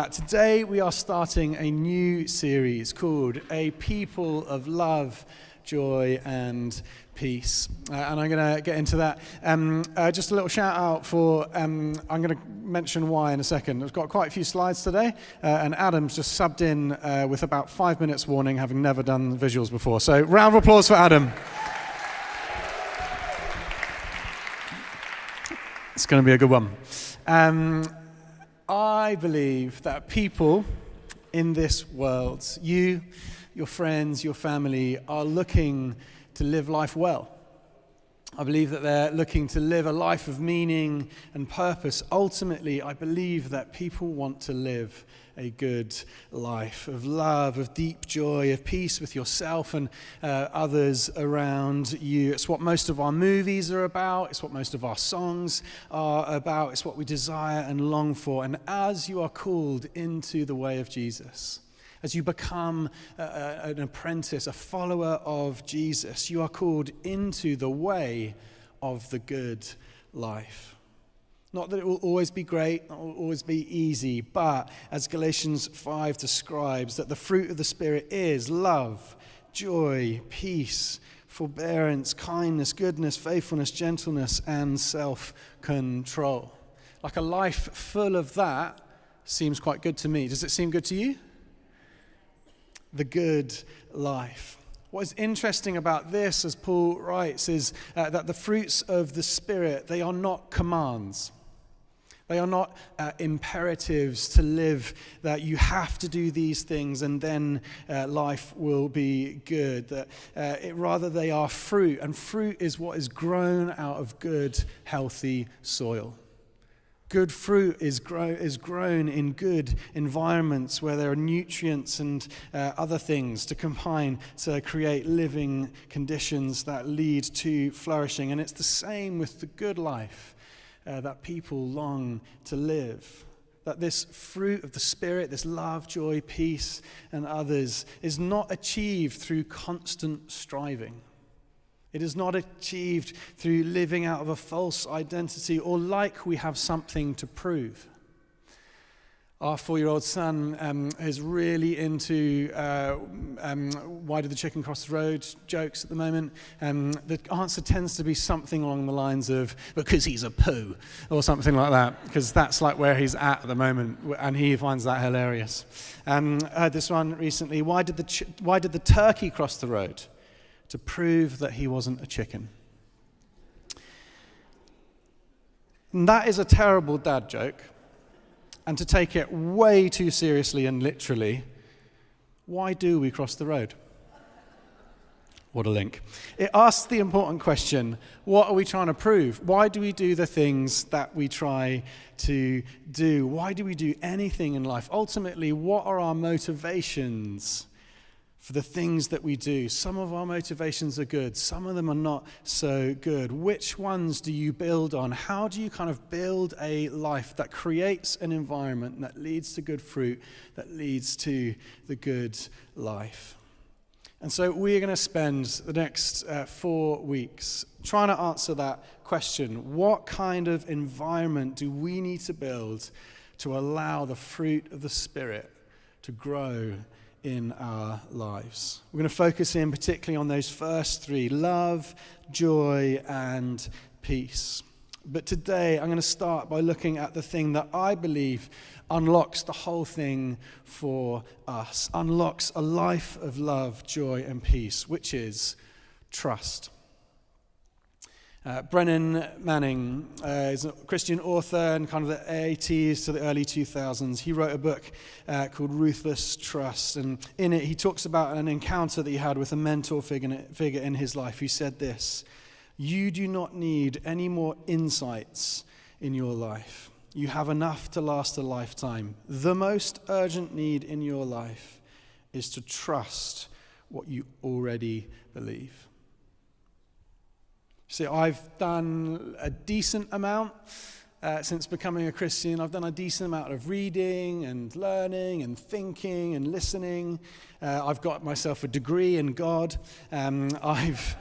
Today we are starting a new series called A People of Love, Joy and Peace. And I'm going to get into that. Just a little shout out for, I'm going to mention why in a second. I've got quite a few slides today, and Adam's just subbed in with about 5 minutes warning, having never done visuals before. So round of applause for Adam. It's going to be a good one. I believe that people in this world, you, your friends, your family, are looking to live life well. I believe that they're looking to live a life of meaning and purpose. Ultimately, I believe that people want to live a good life of love, of deep joy, of peace with yourself and others around you. It's what most of our movies are about. It's what most of our songs are about. It's what we desire and long for. And as you are called into the way of Jesus, as you become an apprentice, a follower of Jesus, you are called into the way of the good life. Not that it will always be great, not will always be easy, but as Galatians 5 describes, that the fruit of the Spirit is love, joy, peace, forbearance, kindness, goodness, faithfulness, gentleness, and self-control. Like a life full of that seems quite good to me. Does it seem good to you? The good life. What is interesting about this, as Paul writes, is that the fruits of the Spirit, they are not commands. They are not imperatives to live, that you have to do these things and then life will be good. Rather, they are fruit, and fruit is what is grown out of good, healthy soil. Good fruit is grown in good environments where there are nutrients and other things to combine to create living conditions that lead to flourishing. And it's the same with the good life that people long to live. That this fruit of the Spirit, this love, joy, peace, and others, is not achieved through constant striving. It is not achieved through living out of a false identity or like we have something to prove. Our 4-year-old son is really into why did the chicken cross the road jokes at the moment. The answer tends to be something along the lines of, because he's a poo, or something like that, because that's like where he's at the moment, and he finds that hilarious. I heard this one recently, why did the turkey cross the road? To prove that he wasn't a chicken. And that is a terrible dad joke. And to take it way too seriously and literally, why do we cross the road? What a link. It asks the important question, what are we trying to prove? Why do we do the things that we try to do? Why do we do anything in life? Ultimately, what are our motivations for the things that we do? Some of our motivations are good. Some of them are not so good. Which ones do you build on? How do you kind of build a life that creates an environment that leads to good fruit, that leads to the good life? And so we're going to spend the next 4 weeks trying to answer that question. What kind of environment do we need to build to allow the fruit of the Spirit to grow in our lives? We're going to focus in particularly on those first 3, love, joy, and peace. But today I'm going to start by looking at the thing that I believe unlocks the whole thing for us, unlocks a life of love, joy, and peace, which is trust. Brennan Manning is a Christian author in kind of the 80s to the early 2000s. He wrote a book called Ruthless Trust, and in it he talks about an encounter that he had with a mentor figure in his life who said this: "You do not need any more insights in your life. You have enough to last a lifetime. The most urgent need in your life is to trust what you already believe." See, I've done a decent amount since becoming a Christian. I've done a decent amount of reading and learning and thinking and listening. I've got myself a degree in God. I've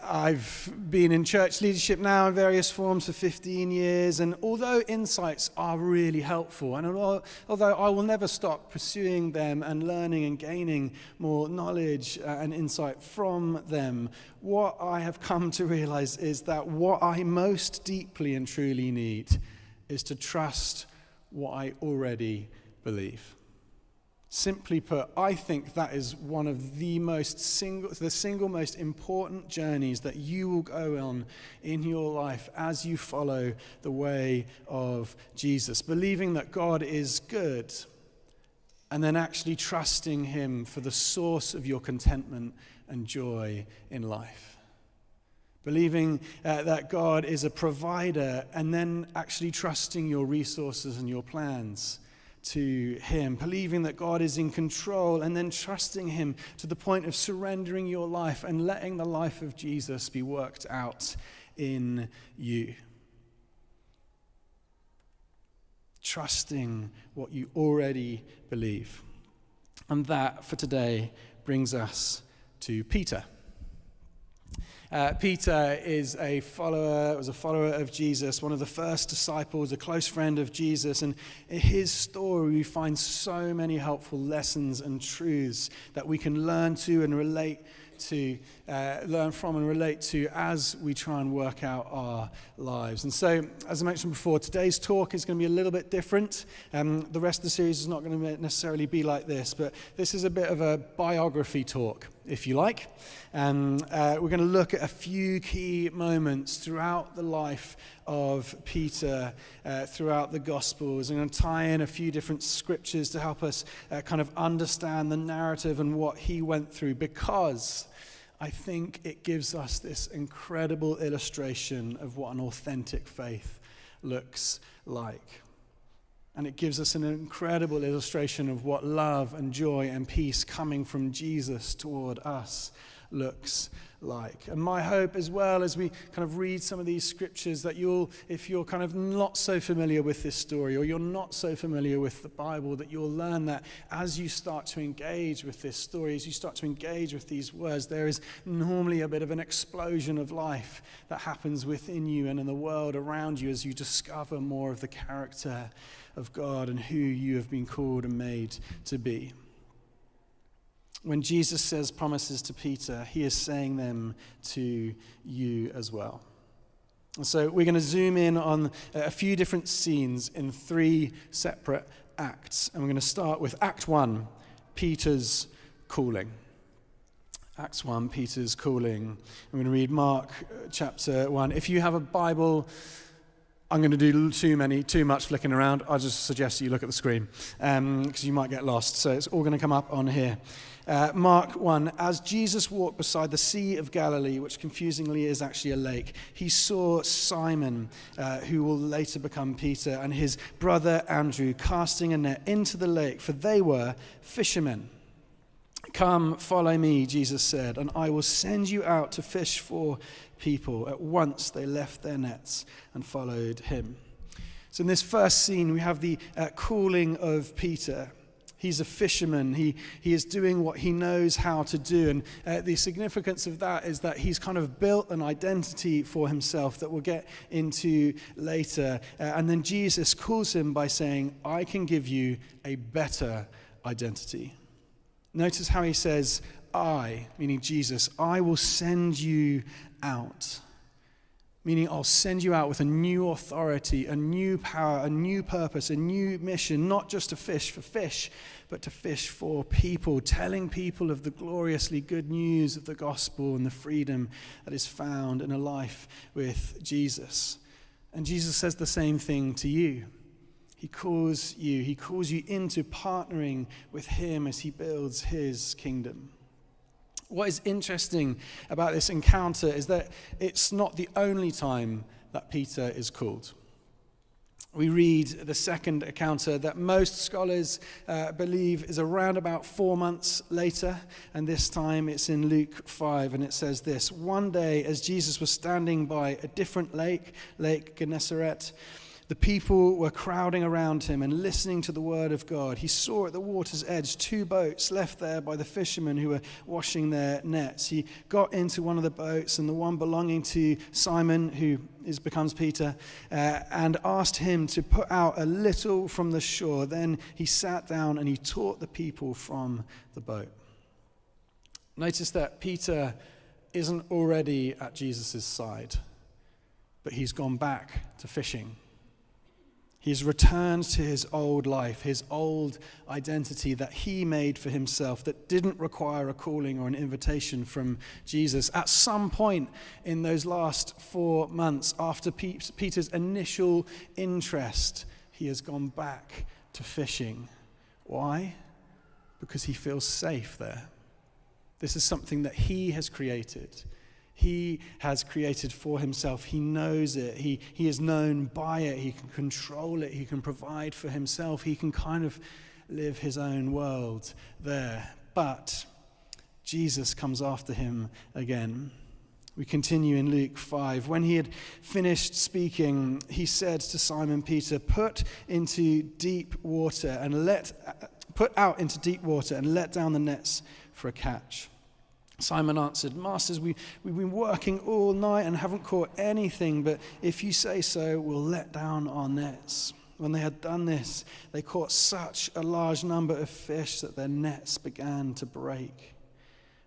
I've been in church leadership now in various forms for 15 years, and although insights are really helpful, and although I will never stop pursuing them and learning and gaining more knowledge and insight from them, what I have come to realize is that what I most deeply and truly need is to trust what I already believe. Simply put, I think that is one of the single most important journeys that you will go on in your life as you follow the way of Jesus. Believing that God is good, and then actually trusting him for the source of your contentment and joy in life. Believing that God is a provider, and then actually trusting your resources and your plans to him. Believing that God is in control, and then trusting him to the point of surrendering your life and letting the life of Jesus be worked out in you. Trusting what you already believe. And that, for today, brings us to Peter. Peter was a follower of Jesus, one of the first disciples, a close friend of Jesus. And in his story, we find so many helpful lessons and truths that we can learn from and relate to as we try and work out our lives. And so, as I mentioned before, today's talk is going to be a little bit different. The rest of the series is not going to necessarily be like this, but this is a bit of a biography talk, if you like. We're going to look at a few key moments throughout the life of Peter, throughout the Gospels. I'm going to tie in a few different scriptures to help us kind of understand the narrative and what he went through, because I think it gives us this incredible illustration of what an authentic faith looks like. And it gives us an incredible illustration of what love and joy and peace coming from Jesus toward us looks like. And my hope, as well, as we kind of read some of these scriptures, that if you're kind of not so familiar with this story, or you're not so familiar with the Bible, that you'll learn that as you start to engage with this story, as you start to engage with these words, there is normally a bit of an explosion of life that happens within you and in the world around you as you discover more of the character of God and who you have been called and made to be. When Jesus says promises to Peter, he is saying them to you as well. And so we're going to zoom in on a few different scenes in 3 separate acts. And we're going to start with Act 1, Peter's calling. Acts 1, Peter's calling. I'm going to read Mark chapter 1. If you have a Bible, I'm going to do too much flicking around. I just suggest you look at the screen because you might get lost. So it's all going to come up on here. Mark 1, as Jesus walked beside the Sea of Galilee, which confusingly is actually a lake, he saw Simon, who will later become Peter, and his brother Andrew casting a net into the lake, for they were fishermen. Come, follow me, Jesus said, and I will send you out to fish for people. At once they left their nets and followed him. So in this first scene, we have the calling of Peter. He's a fisherman. He is doing what he knows how to do. And the significance of that is that he's kind of built an identity for himself that we'll get into later. And then Jesus calls him by saying, I can give you a better identity. Notice how he says, I, meaning Jesus, I will send you out. Meaning I'll send you out with a new authority, a new power, a new purpose, a new mission, not just to fish for fish, but to fish for people, telling people of the gloriously good news of the gospel and the freedom that is found in a life with Jesus. And Jesus says the same thing to you. He calls you into partnering with him as he builds his kingdom. What is interesting about this encounter is that it's not the only time that Peter is called. We read the second encounter that most scholars believe is around about 4 months later, and this time it's in Luke 5, and it says this: one day as Jesus was standing by a different lake, Lake Gennesaret, The people were crowding around him and listening to the word of God. He saw at the water's edge 2 boats left there by the fishermen who were washing their nets. He got into one of the boats, and the one belonging to Simon, who becomes Peter, and asked him to put out a little from the shore. Then he sat down and he taught the people from the boat. Notice that Peter isn't already at Jesus' side, but he's gone back to fishing. He's returned to his old life, his old identity that he made for himself, that didn't require a calling or an invitation from Jesus. At some point in those last 4 months, after Peter's initial interest, he has gone back to fishing. Why? Because he feels safe there. This is something that he has created. He has created for himself. He knows it. He is known by it. He can control it. He can provide for himself. He can kind of live his own world there. But Jesus comes after him again. We continue in Luke 5. When he had finished speaking, he said to Simon Peter, "Put out into deep water and let down the nets for a catch." Simon answered, "Masters, we've been working all night and haven't caught anything, but if you say so, we'll let down our nets." When they had done this, they caught such a large number of fish that their nets began to break.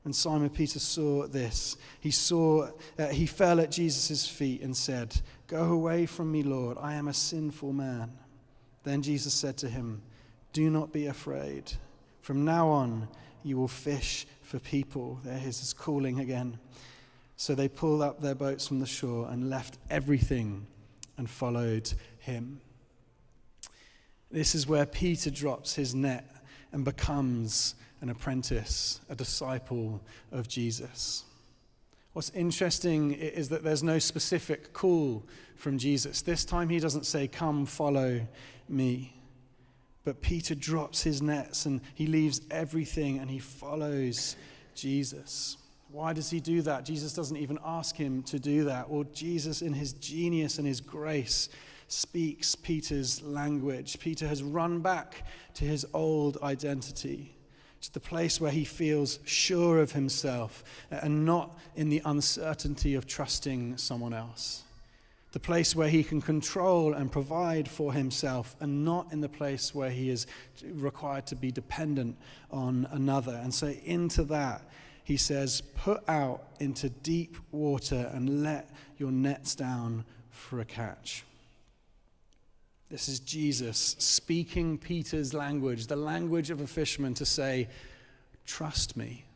When Simon Peter saw this, he fell at Jesus' feet and said, "Go away from me, Lord, I am a sinful man." Then Jesus said to him, "Do not be afraid. From now on, you will fish for people." There is his calling again. So they pulled up their boats from the shore and left everything and followed him. This is where Peter drops his net and becomes an apprentice, a disciple of Jesus. What's interesting is that there's no specific call from Jesus. This time he doesn't say, "Come, follow me." But Peter drops his nets and he leaves everything and he follows Jesus. Why does he do that? Jesus doesn't even ask him to do that. Or Jesus, in his genius and his grace, speaks Peter's language. Peter has run back to his old identity, to the place where he feels sure of himself and not in the uncertainty of trusting someone else. The place where he can control and provide for himself and not in the place where he is required to be dependent on another. And so into that, he says, "Put out into deep water and let your nets down for a catch." This is Jesus speaking Peter's language, the language of a fisherman, to say, "Trust me.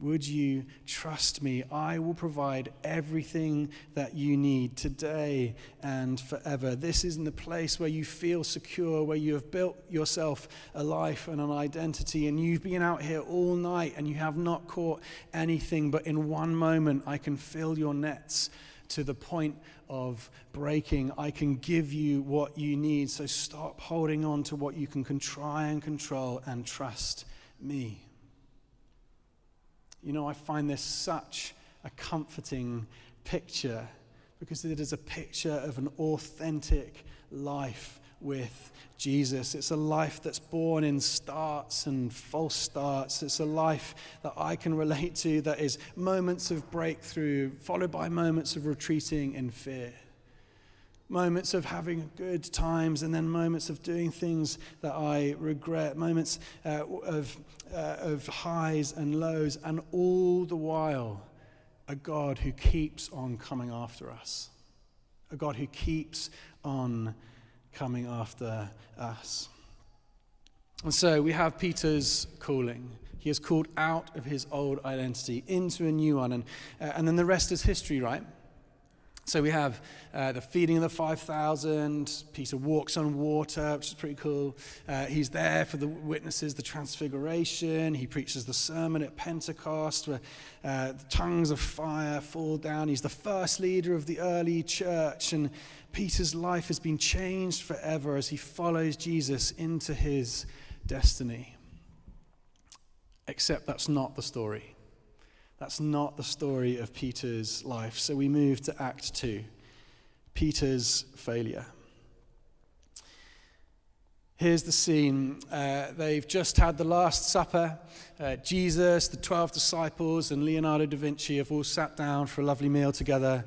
Would you trust me? I will provide everything that you need today and forever." This isn't the place where you feel secure, where you have built yourself a life and an identity, and you've been out here all night and you have not caught anything, but in one moment I can fill your nets to the point of breaking. I can give you what you need. So stop holding on to what you can try and control and trust me. You know, I find this such a comforting picture because it is a picture of an authentic life with Jesus. It's a life that's born in starts and false starts. It's a life that I can relate to that is moments of breakthrough followed by moments of retreating in fear. Moments of having good times and then moments of doing things that I regret. Moments of highs and lows, and all the while a God who keeps on coming after us. A God who keeps on coming after us. And so we have Peter's calling. He is called out of his old identity into a new one. And then the rest is history, right? So we have the feeding of the 5,000. Peter walks on water, which is pretty cool. He's there for the witnesses, the transfiguration. He preaches the sermon at Pentecost where the tongues of fire fall down. He's the first leader of the early church. And Peter's life has been changed forever as he follows Jesus into his destiny. Except that's not the story. That's not the story of Peter's life. So we move to Act 2. Peter's failure. Here's the scene. They've just had the Last Supper. Jesus, the 12 disciples, and Leonardo da Vinci have all sat down for a lovely meal together.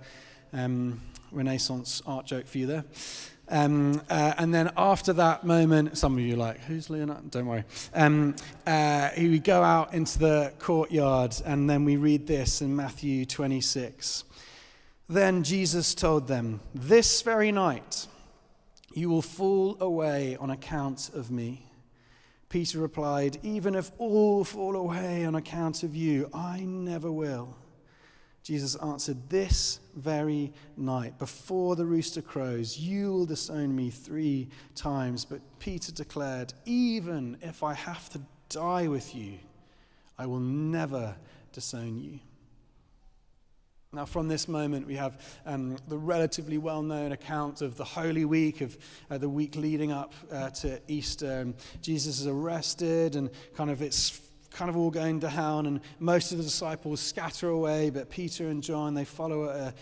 Renaissance art joke for you there. And then after that moment, some of you are like, who's Leonardo? Don't worry. We go out into the courtyard, and then we read this in Matthew 26. Then Jesus told them, "This very night you will fall away on account of me." Peter replied, "Even if all fall away on account of you, I never will." Jesus answered, "This very night, before the rooster crows, you will disown me 3 times. But Peter declared, "Even if I have to die with you, I will never disown you." Now, from this moment, we have the relatively well-known account of the Holy Week, of the week leading up to Easter. Jesus is arrested, and it's all going down, and most of the disciples scatter away, but Peter and John, they follow at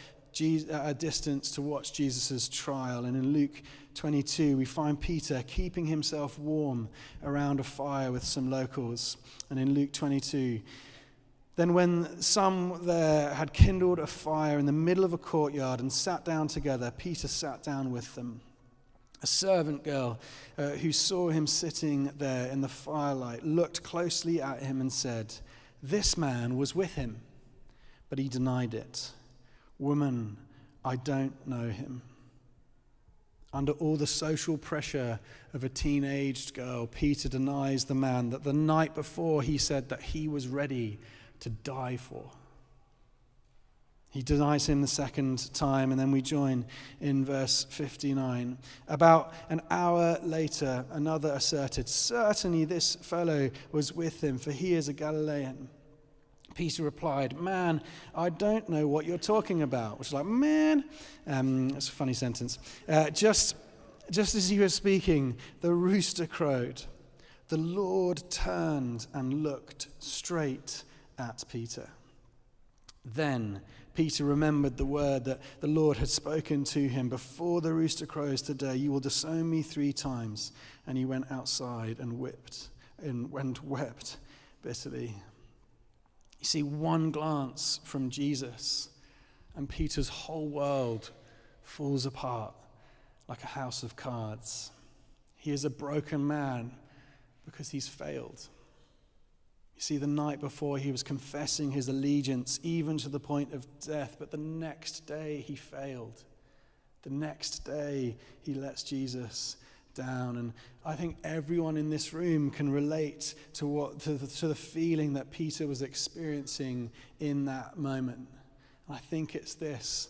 a distance to watch Jesus' trial. And in Luke 22, we find Peter keeping himself warm around a fire with some locals. And in Luke 22, then when some there had kindled a fire in the middle of a courtyard and sat down together, Peter sat down with them. A servant girl who saw him sitting there in the firelight looked closely at him and said, "This man was with him." But he denied it. "Woman, I don't know him." Under all the social pressure of a teenaged girl, Peter denies the man that the night before he said that he was ready to die for. He denies him the second time, and then we join in verse 59. About an hour later, another asserted, "Certainly this fellow was with him, for he is a Galilean." Peter replied, "Man, I don't know what you're talking about." Which is like, man. That's a funny sentence. Just as he was speaking, the rooster crowed. The Lord turned and looked straight at Peter. Then Peter remembered the word that the Lord had spoken to him, "Before the rooster crows today, you will disown me 3 times." And he went outside and wept bitterly. You see, one glance from Jesus, and Peter's whole world falls apart like a house of cards. He is a broken man because he's failed. You see, the night before he was confessing his allegiance, even to the point of death, but the next day he failed. The next day he lets Jesus down. And I think everyone in this room can relate to the feeling that Peter was experiencing in that moment. And I think it's this: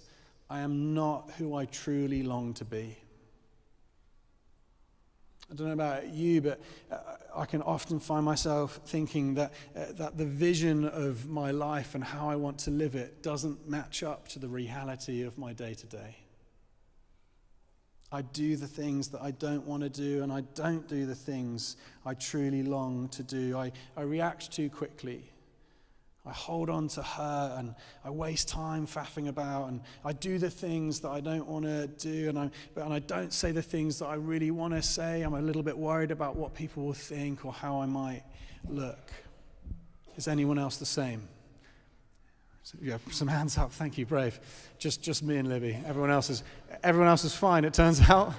I am not who I truly long to be. I don't know about you, but I can often find myself thinking that the vision of my life and how I want to live it doesn't match up to the reality of my day-to-day. I do the things that I don't want to do, and I don't do the things I truly long to do. I react too quickly. I hold on to her, and I waste time faffing about, and I do the things that I don't want to do, and I don't say the things that I really want to say. I'm a little bit worried about what people will think or how I might look. Is anyone else the same? Yeah, some hands up. Thank you, brave. Just me and Libby. Everyone else is fine, it turns out.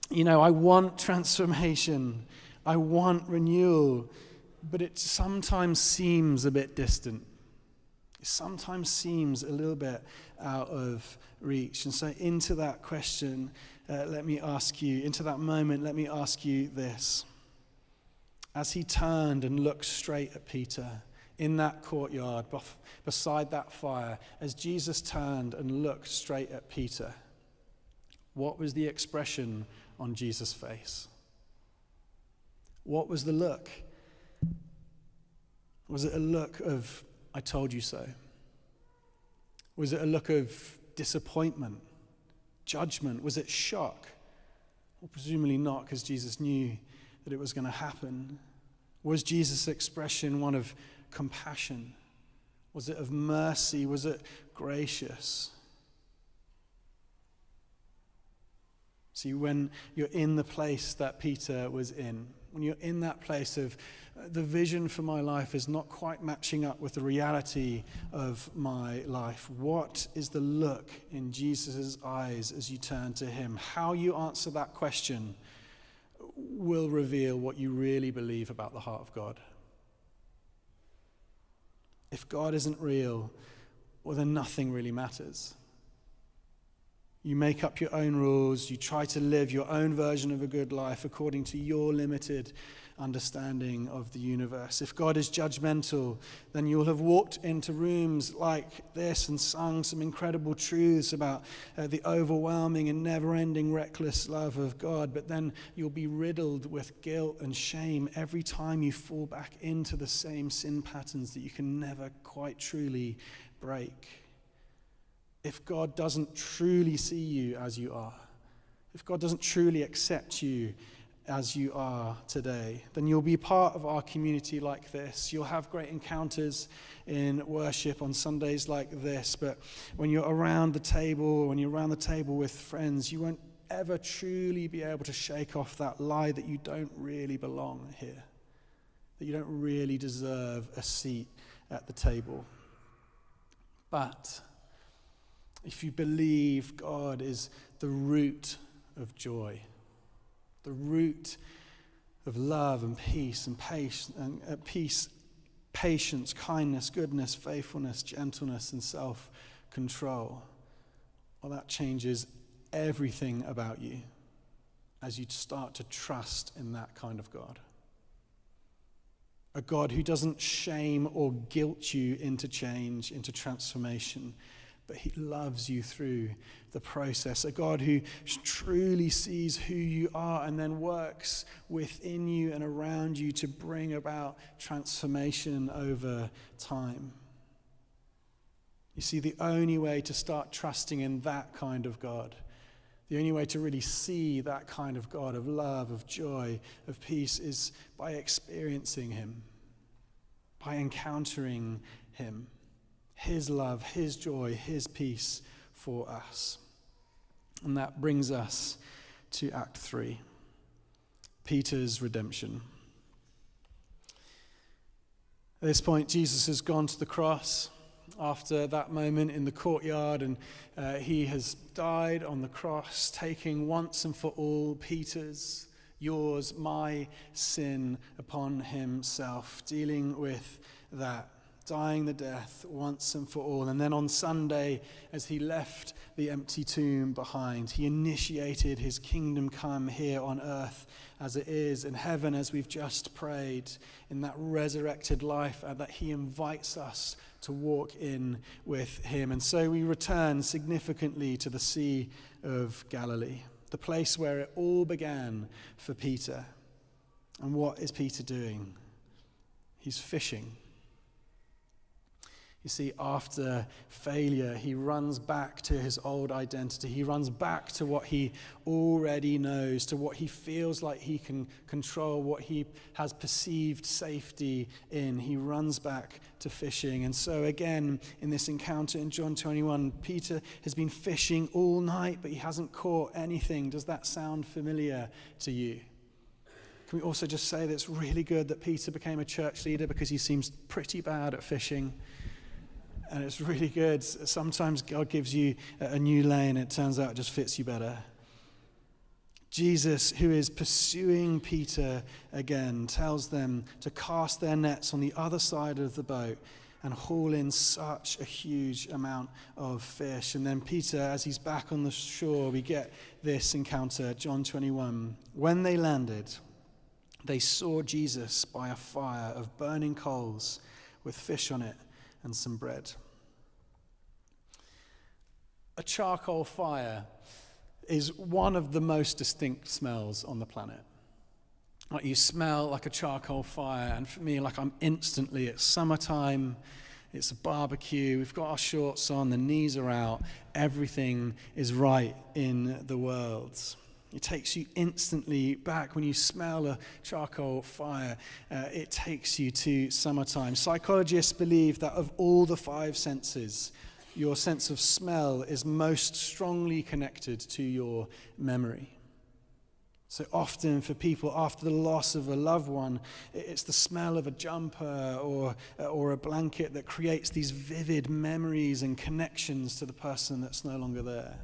You know, I want transformation. I want renewal. But it sometimes seems a bit distant. It sometimes seems a little bit out of reach. And so into that question, into that moment, let me ask you this. As he turned and looked straight at Peter in that courtyard beside that fire, as Jesus turned and looked straight at Peter, what was the expression on Jesus' face? What was the look? Was it a look of, "I told you so"? Was it a look of disappointment, judgment? Was it shock? Well, presumably not, because Jesus knew that it was going to happen. Was Jesus' expression one of compassion? Was it of mercy? Was it gracious? See, when you're in the place that Peter was in, when you're in that place of the vision for my life is not quite matching up with the reality of my life, what is the look in Jesus' eyes as you turn to him? How you answer that question will reveal what you really believe about the heart of God. If God isn't real, well, then nothing really matters. You make up your own rules. You try to live your own version of a good life according to your limited understanding of the universe. If God is judgmental, then you'll have walked into rooms like this and sung some incredible truths about the overwhelming and never-ending reckless love of God, but then you'll be riddled with guilt and shame every time you fall back into the same sin patterns that you can never quite truly break. If God doesn't truly see you as you are, if God doesn't truly accept you as you are today, then you'll be part of our community like this. You'll have great encounters in worship on Sundays like this, but when you're around the table, with friends, you won't ever truly be able to shake off that lie that you don't really belong here, that you don't really deserve a seat at the table. But if you believe God is the root of joy, the root of love and peace and patience, kindness, goodness, faithfulness, gentleness, and self-control, well, that changes everything about you as you start to trust in that kind of God. A God who doesn't shame or guilt you into change, into transformation, but he loves you through the process. A God who truly sees who you are and then works within you and around you to bring about transformation over time. You see, the only way to start trusting in that kind of God, the only way to really see that kind of God of love, of joy, of peace is by experiencing him, by encountering him. His love, his joy, his peace for us. And that brings us to Act 3, Peter's redemption. At this point, Jesus has gone to the cross after that moment in the courtyard, and he has died on the cross, taking once and for all Peter's, yours, my sin upon himself, dealing with that. Dying the death once and for all. And then on Sunday, as he left the empty tomb behind, he initiated his kingdom come here on earth as it is in heaven, as we've just prayed, in that resurrected life that he invites us to walk in with him. And so we return significantly to the Sea of Galilee, the place where it all began for Peter. And what is Peter doing? He's fishing. You see, after failure, he runs back to his old identity. He runs back to what he already knows, to what he feels like he can control, what he has perceived safety in. He runs back to fishing. And so again, in this encounter in John 21, Peter has been fishing all night, but he hasn't caught anything. Does that sound familiar to you? Can we also just say that it's really good that Peter became a church leader, because he seems pretty bad at fishing? And it's really good. Sometimes God gives you a new lane, and it turns out it just fits you better. Jesus, who is pursuing Peter again, tells them to cast their nets on the other side of the boat and haul in such a huge amount of fish. And then Peter, as he's back on the shore, we get this encounter, John 21. When they landed, they saw Jesus by a fire of burning coals with fish on it and some bread. A charcoal fire is one of the most distinct smells on the planet. Like, you smell like a charcoal fire, and for me, like, I'm instantly, it's summertime, it's a barbecue, we've got our shorts on, the knees are out, everything is right in the world. It takes you instantly back. When you smell a charcoal fire, it takes you to summertime. Psychologists believe that of all the five senses, your sense of smell is most strongly connected to your memory. So often for people after the loss of a loved one, it's the smell of a jumper or a blanket that creates these vivid memories and connections to the person that's no longer there.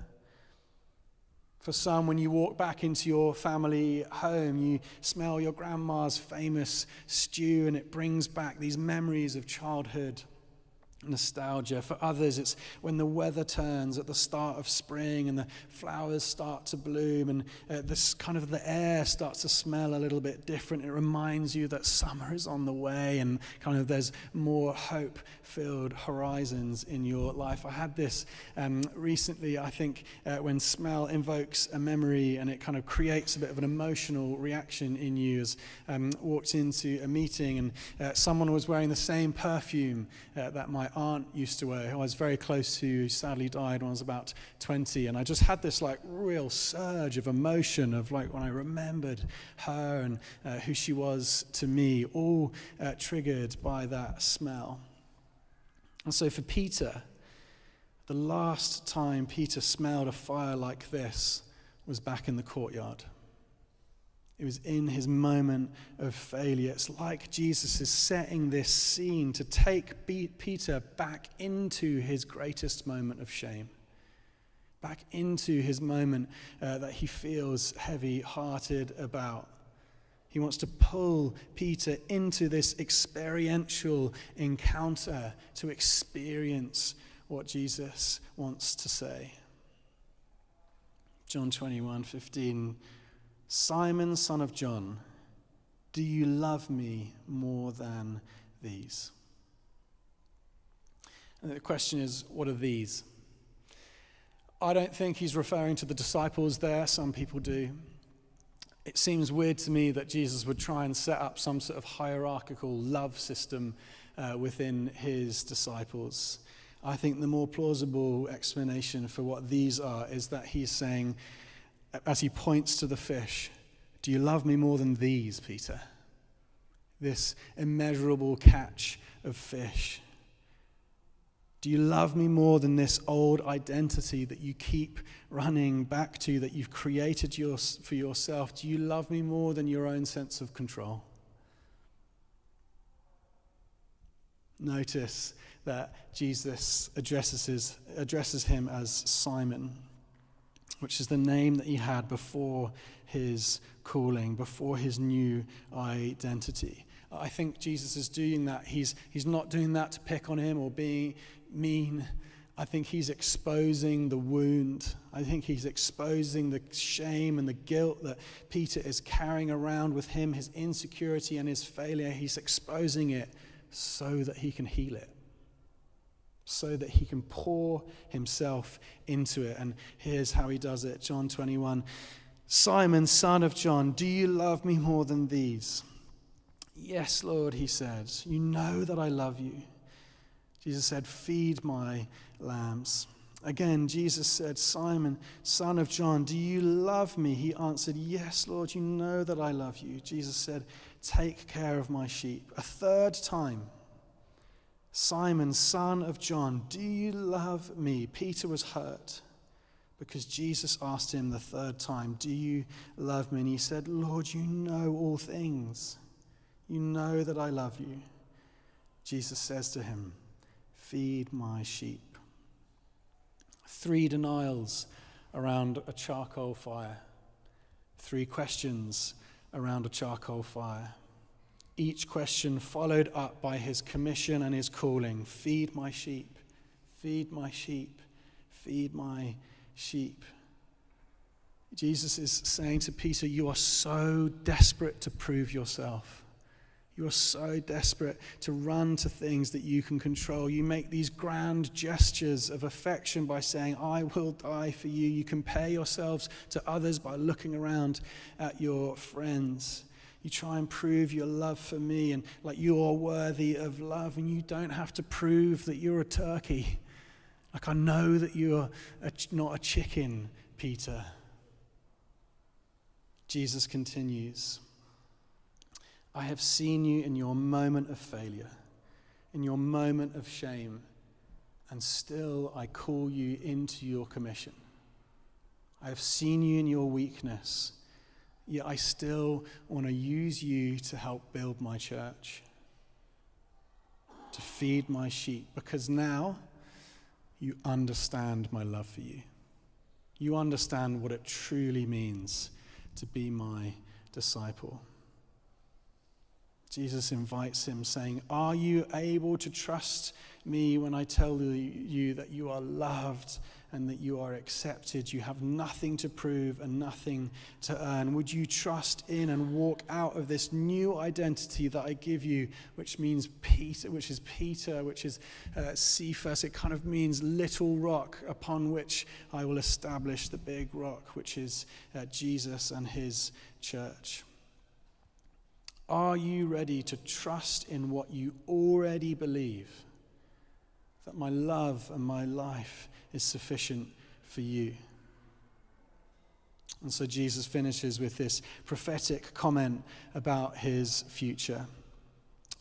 For some, when you walk back into your family home, you smell your grandma's famous stew and it brings back these memories of childhood nostalgia. For others, it's when the weather turns at the start of spring and the flowers start to bloom and this kind of the air starts to smell a little bit different. It reminds you that summer is on the way and kind of there's more hope-filled horizons in your life. I had this recently, I think, when smell invokes a memory and it kind of creates a bit of an emotional reaction in you. As walked into a meeting and someone was wearing the same perfume that my aunt used to wear, who I was very close to, who sadly died when I was about 20, and I just had this like real surge of emotion of like when I remembered her and who she was to me, all triggered by that smell. And so for Peter, the last time Peter smelled a fire like this was back in the courtyard. It was in his moment of failure. It's like Jesus is setting this scene to take Peter back into his greatest moment of shame, back into his moment that he feels heavy-hearted about. He wants to pull Peter into this experiential encounter to experience what Jesus wants to say. John 21:15. Simon, son of John, do you love me more than these? And the question is, what are these? I don't think he's referring to the disciples there. Some people do. It seems weird to me that Jesus would try and set up some sort of hierarchical love system within his disciples. I think the more plausible explanation for what these are is that he's saying, as he points to the fish, do you love me more than these, Peter? This immeasurable catch of fish. Do you love me more than this old identity that you keep running back to, that you've created for yourself? Do you love me more than your own sense of control? Notice that Jesus addresses him as Simon, which is the name that he had before his calling, before his new identity. I think Jesus is doing that. He's not doing that to pick on him or being mean. I think he's exposing the wound. I think he's exposing the shame and the guilt that Peter is carrying around with him, his insecurity and his failure. He's exposing it so that he can heal it, so that he can pour himself into it. And here's how he does it. John 21. Simon, son of John, do you love me more than these? Yes, Lord, he said. You know that I love you. Jesus said, feed my lambs. Again, Jesus said, Simon, son of John, do you love me? He answered, yes, Lord, you know that I love you. Jesus said, take care of my sheep. A third time, Simon, son of John, do you love me? Peter was hurt because Jesus asked him the third time, do you love me? And he said, Lord, you know all things. You know that I love you. Jesus says to him, feed my sheep. 3 denials around a charcoal fire. 3 questions around a charcoal fire. Each question followed up by his commission and his calling. Feed my sheep, feed my sheep, feed my sheep. Jesus is saying to Peter, you are so desperate to prove yourself. You are so desperate to run to things that you can control. You make these grand gestures of affection by saying, I will die for you. You compare yourselves to others by looking around at your friends. You try and prove your love for me and like you are worthy of love, and you don't have to prove that you're a turkey. Like, I know that you're not a chicken, Peter. Jesus continues, I have seen you in your moment of failure, in your moment of shame, and still I call you into your commission. I have seen you in your weakness, yet I still want to use you to help build my church, to feed my sheep, because now you understand my love for you. You understand what it truly means to be my disciple. Jesus invites him, saying, are you able to trust me when I tell you that you are loved and that you are accepted? You have nothing to prove and nothing to earn. Would you trust in and walk out of this new identity that I give you, which means Peter, which is Cephas. It kind of means little rock upon which I will establish the big rock, which is Jesus and his church. Are you ready to trust in what you already believe? That my love and my life is sufficient for you. And so Jesus finishes with this prophetic comment about his future.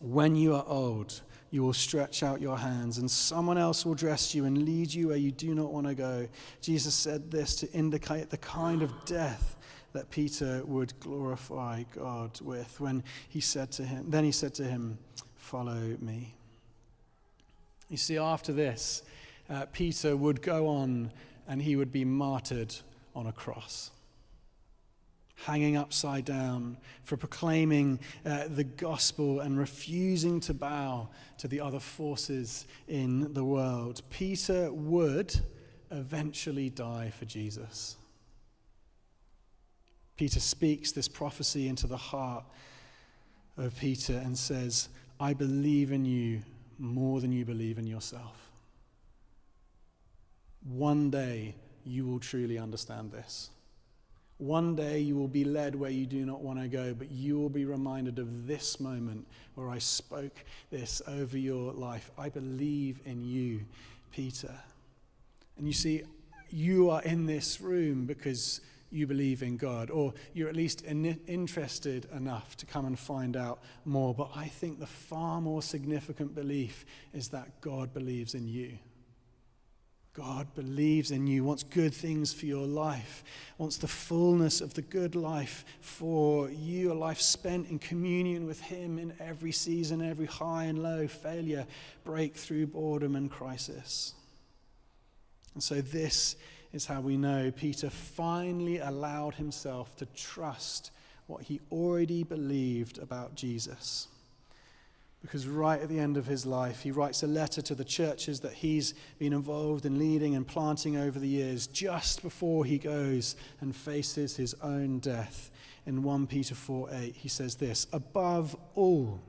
When you are old, you will stretch out your hands, and someone else will dress you and lead you where you do not want to go. Jesus said this to indicate the kind of death that Peter would glorify God with when he said to him, follow me. You see, after this, Peter would go on and he would be martyred on a cross, hanging upside down for proclaiming the gospel and refusing to bow to the other forces in the world. Peter would eventually die for Jesus. Peter speaks this prophecy into the heart of Peter and says, I believe in you more than you believe in yourself. One day you will truly understand this. One day you will be led where you do not want to go, but you will be reminded of this moment where I spoke this over your life. I believe in you, Peter. And you see, you are in this room because you believe in God, or you're at least interested enough to come and find out more. But I think the far more significant belief is that God believes in you. God believes in you, wants good things for your life, wants the fullness of the good life for you, a life spent in communion with him in every season, every high and low, failure, breakthrough, boredom, and crisis. And so this is how we know Peter finally allowed himself to trust what he already believed about Jesus. Because right at the end of his life, he writes a letter to the churches that he's been involved in leading and planting over the years, just before he goes and faces his own death. In 1 Peter 4:8, he says this, above all,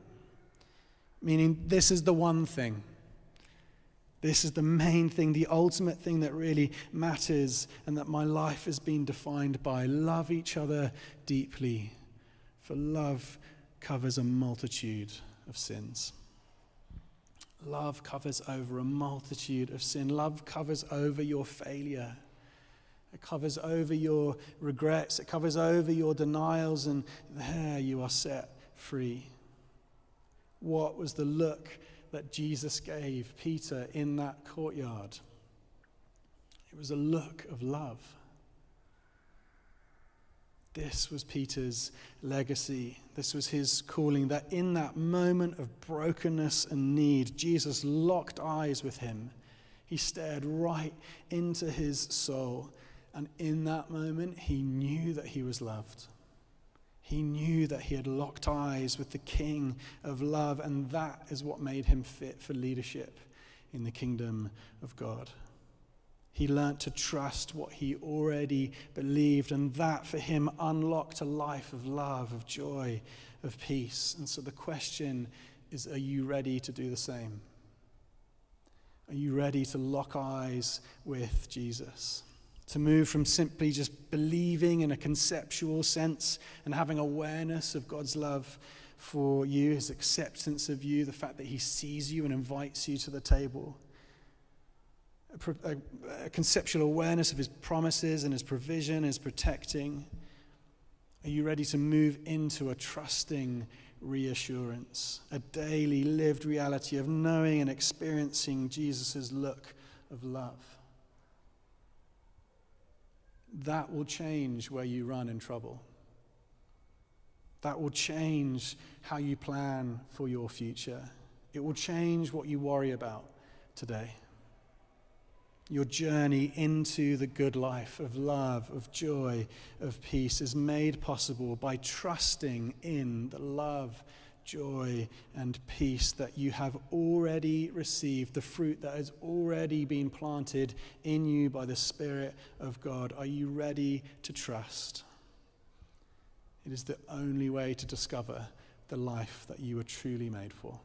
meaning this is the one thing. This is the main thing, the ultimate thing that really matters and that my life has been defined by. Love each other deeply, for love covers a multitude of sins. Love covers over a multitude of sin. Love covers over your failure. It covers over your regrets. It covers over your denials, and there you are set free. What was the look that Jesus gave Peter in that courtyard? It was a look of love. This was Peter's legacy. This was his calling, that in that moment of brokenness and need, Jesus locked eyes with him. He stared right into his soul. And in that moment, he knew that he was loved. He knew that he had locked eyes with the King of love, and that is what made him fit for leadership in the kingdom of God. He learnt to trust what he already believed, and that for him unlocked a life of love, of joy, of peace. And so the question is, are you ready to do the same? Are you ready to lock eyes with Jesus? To move from simply just believing in a conceptual sense and having awareness of God's love for you, his acceptance of you, the fact that he sees you and invites you to the table. A conceptual awareness of his promises and his provision, his protecting. Are you ready to move into a trusting reassurance, a daily lived reality of knowing and experiencing Jesus' look of love? That will change where you run in trouble. That will change how you plan for your future. It will change what you worry about today. Your journey into the good life of love, of joy, of peace is made possible by trusting in the love, joy, and peace that you have already received, the fruit that has already been planted in you by the Spirit of God. Are you ready to trust? It is the only way to discover the life that you were truly made for.